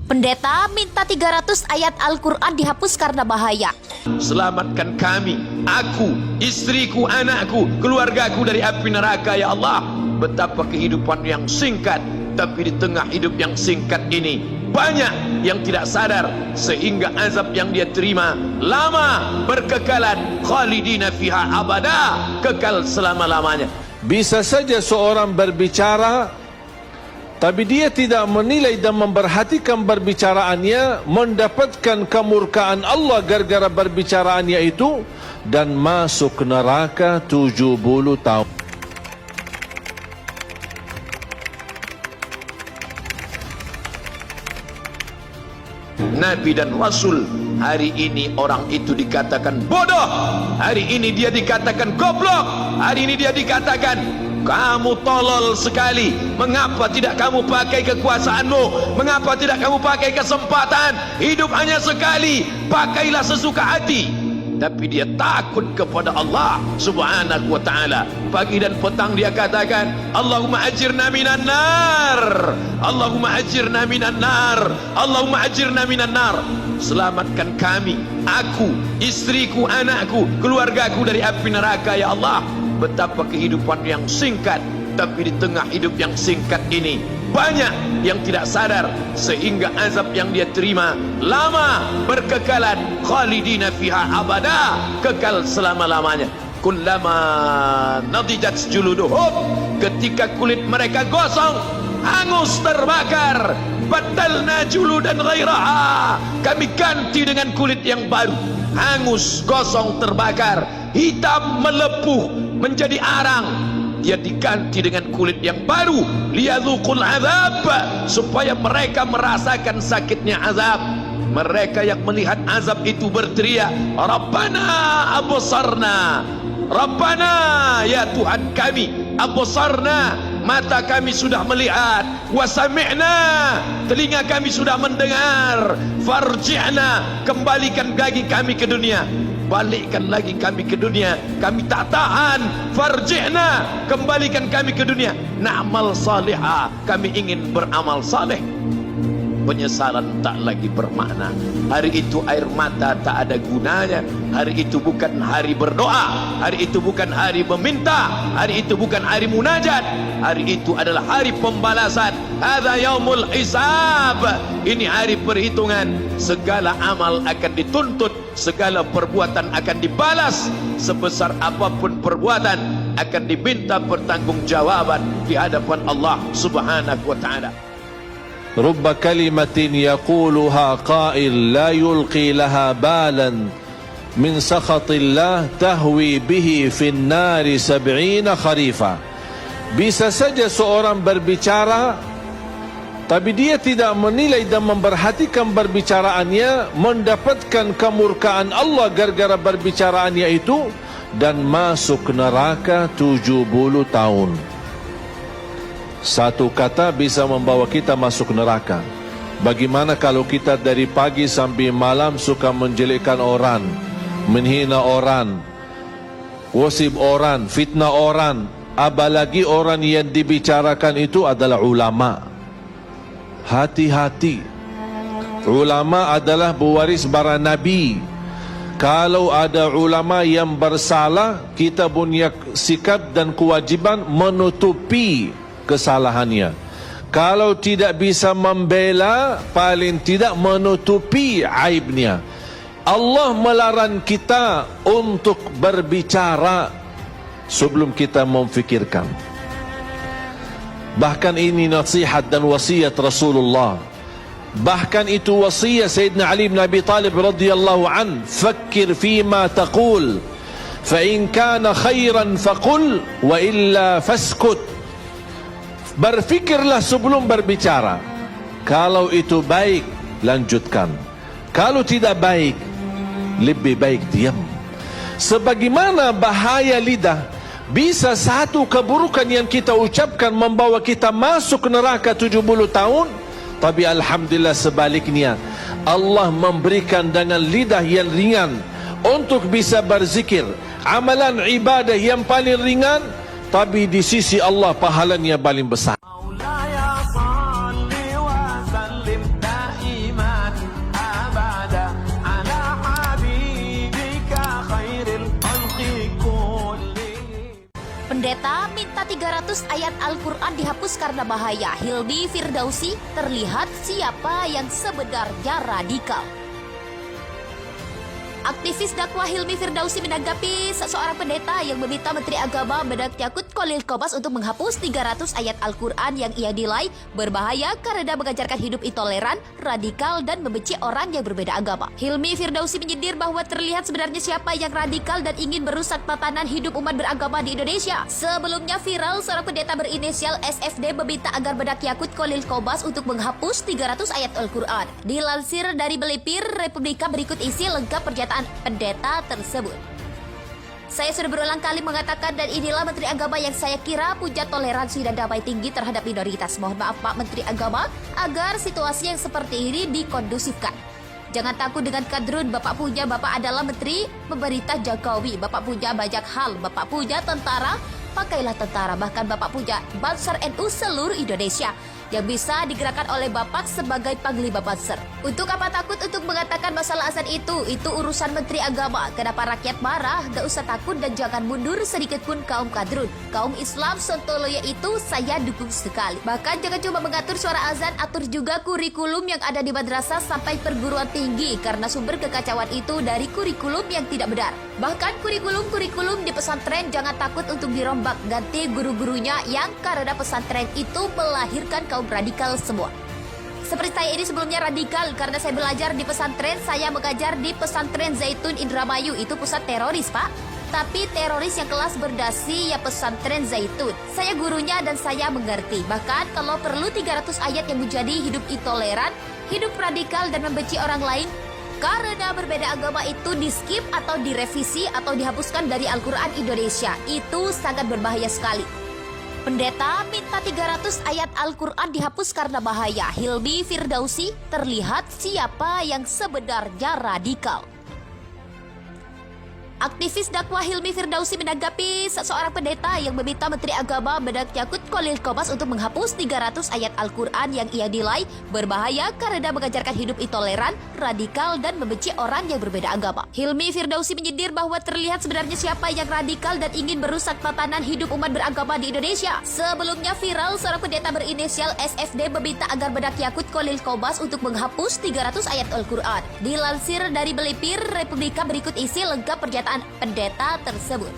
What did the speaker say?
Pendeta minta 300 ayat Al-Quran dihapus karena bahaya. Selamatkan kami, aku, istriku, anakku, keluargaku dari api neraka ya Allah. Betapa kehidupan yang singkat, tapi di tengah hidup yang singkat ini banyak yang tidak sadar, sehingga azab yang dia terima lama, berkekalan, khalidina fiha abada, kekal selama-lamanya. Bisa saja seorang berbicara, tapi dia tidak menilai dan memperhatikan perbicaraannya, mendapatkan kemurkaan Allah gara-gara perbicaraannya itu, dan masuk neraka 70 tahun. Nabi dan Rasul, hari ini orang itu dikatakan bodoh, hari ini dia dikatakan goblok, hari ini dia dikatakan kamu tolol sekali. Mengapa tidak kamu pakai kekuasaanmu? Mengapa tidak kamu pakai kesempatan? Hidup hanya sekali, pakailah sesuka hati. Tapi dia takut kepada Allah subhanahu wa ta'ala. Pagi dan petang dia katakan, Allahumma ajirna minan nar, Allahumma ajirna minan nar, Allahumma ajirna minan nar. Selamatkan kami, aku, istriku, anakku, keluargaku dari api neraka ya Allah. Betapa kehidupan yang singkat, tapi di tengah hidup yang singkat ini banyak yang tidak sadar, sehingga azab yang dia terima lama, berkekalan, khalidina fiha abada, kekal selama-lamanya. Kullama nadijat juluduhum, ketika kulit mereka gosong, hangus, terbakar, badalna juludan ghairaha, kami ganti dengan kulit yang baru. Hangus, gosong, terbakar, hitam, melepuh, menjadi arang, dia diganti dengan kulit yang baru. Liyadzuqul azab, supaya mereka merasakan sakitnya azab. Mereka yang melihat azab itu berteriak, Rabbana absarna, Rabbana, ya Tuhan kami, absarna, mata kami sudah melihat, wasami'na, telinga kami sudah mendengar, farji'na, kembalikan lagi kami ke dunia. Balikkan lagi kami ke dunia, kami tak tahan. Farji'na, kembalikan kami ke dunia. Na'mal salihah, kami ingin beramal saleh. Penyesalan tak lagi bermakna. Hari itu air mata tak ada gunanya. Hari itu bukan hari berdoa, hari itu bukan hari meminta, hari itu bukan hari munajat. Hari itu adalah hari pembalasan. Hadza yaumul hisab, ini hari perhitungan. Segala amal akan dituntut, segala perbuatan akan dibalas. Sebesar apapun perbuatan akan diminta pertanggungjawaban di hadapan Allah subhanahu wa ta'ala. رب كلمة يقولها قائل لا يلقي لها بالا من سخط الله تهوي به في النار 70 خريفا. Bisa saja seorang berbicara, tapi dia tidak menilai dan memperhatikan perbicaraannya, mendapatkan kemurkaan Allah gara-gara perbicaraannya itu, dan masuk neraka 70 tahun. Satu kata bisa membawa kita masuk neraka. Bagaimana kalau kita dari pagi sampai malam suka menjelekkan orang, menghina orang, gosip orang, fitnah orang, apalagi orang yang dibicarakan itu adalah ulama. Hati-hati. Ulama adalah pewaris para nabi. Kalau ada ulama yang bersalah, kita punya sikap dan kewajiban menutupi kesalahannya. Kalau tidak bisa membela, paling tidak menutupi aibnya. Allah melarang kita untuk berbicara sebelum kita memfikirkan. Bahkan ini nasihat dan wasiat Rasulullah. Bahkan itu wasiat Sayyidina Ali bin Abi Talib radhiyallahu an, "Fakkir fima taqul, fa in kana khairan faqul, wa illa faskut." Berfikirlah sebelum berbicara. Kalau itu baik, lanjutkan. Kalau tidak baik, lebih baik diam. Sebagaimana bahaya lidah, bisa satu keburukan yang kita ucapkan membawa kita masuk neraka 70 tahun. Tapi alhamdulillah sebaliknya, Allah memberikan dengan lidah yang ringan untuk bisa berzikir, amalan ibadah yang paling ringan, tapi di sisi Allah pahalanya paling besar. Pendeta minta 300 ayat Al-Quran dihapus karena bahaya. Hilmi Firdausi terlihat siapa yang sebenarnya radikal. Aktivis dakwah Hilmi Firdausi menanggapi seseorang pendeta yang meminta Menteri Agama Menak Yakut Kolil Kobas untuk menghapus 300 ayat Al-Quran yang ia nilai berbahaya karena mengajarkan hidup intoleran, radikal, dan membenci orang yang berbeda agama. Hilmi Firdausi menyindir bahwa terlihat sebenarnya siapa yang radikal dan ingin merusak tatanan hidup umat beragama di Indonesia. Sebelumnya viral seorang pendeta berinisial SFD meminta agar Menak Yakut Kolil Kobas untuk menghapus 300 ayat Al-Quran. Dilansir dari Belipir Republika, berikut isi lengkap pernyataan pendeta tersebut. Saya sudah berulang kali mengatakan, dan inilah Menteri Agama yang saya kira punya toleransi dan damai tinggi terhadap minoritas. Mohon maaf Pak Menteri Agama, agar situasi yang seperti ini dikondusifkan. Jangan takut dengan kadrun. Bapak adalah Menteri Pemerintah Jokowi. Bapak punya banyak hal. Bapak punya tentara, pakailah tentara. Bahkan Bapak punya Banser NU seluruh Indonesia yang bisa digerakkan oleh Bapak sebagai Panglima Banser. Untuk apa takut untuk mengatakan masalah azan itu urusan Menteri Agama. Kenapa rakyat marah? Gak usah takut dan jangan mundur sedikit pun kaum kadrun. Kaum Islam Sontoloyo itu saya dukung sekali. Bahkan jangan cuma mengatur suara azan, atur juga kurikulum yang ada di madrasah sampai perguruan tinggi, karena sumber kekacauan itu dari kurikulum yang tidak benar. Bahkan kurikulum di pesantren jangan takut untuk dirombak, ganti guru-gurunya yang karena pesantren itu melahirkan kaum radikal semua. Seperti saya ini sebelumnya radikal karena saya belajar di pesantren, saya mengajar di pesantren Zaitun Indramayu, itu pusat teroris Pak. Tapi teroris yang kelas berdasi ya pesantren Zaitun. Saya gurunya dan saya mengerti. Bahkan kalau perlu 300 ayat yang menjadi hidup intoleran, hidup radikal dan membenci orang lain karena berbeda agama itu di-skip atau direvisi atau dihapuskan dari Al-Quran Indonesia. Itu sangat berbahaya sekali. Pendeta minta 300 ayat Al-Quran dihapus karena bahaya. Hilmi Firdausi terlihat siapa yang sebenarnya radikal. Aktivis dakwah Hilmi Firdausi menanggapi seseorang pendeta yang meminta Menteri Agama Menak Yakut Kolil Kobas untuk menghapus 300 ayat Al-Quran yang ia nilai berbahaya karena mengajarkan hidup intoleran, radikal, dan membenci orang yang berbeda agama. Hilmi Firdausi menyindir bahwa terlihat sebenarnya siapa yang radikal dan ingin merusak tatanan hidup umat beragama di Indonesia. Sebelumnya viral seorang pendeta berinisial SFD meminta agar Menak Yakut Kolil Kobas untuk menghapus 300 ayat Al-Quran. Dilansir dari Belipir Republika, berikut isi lengkap pernyataan pendeta tersebut.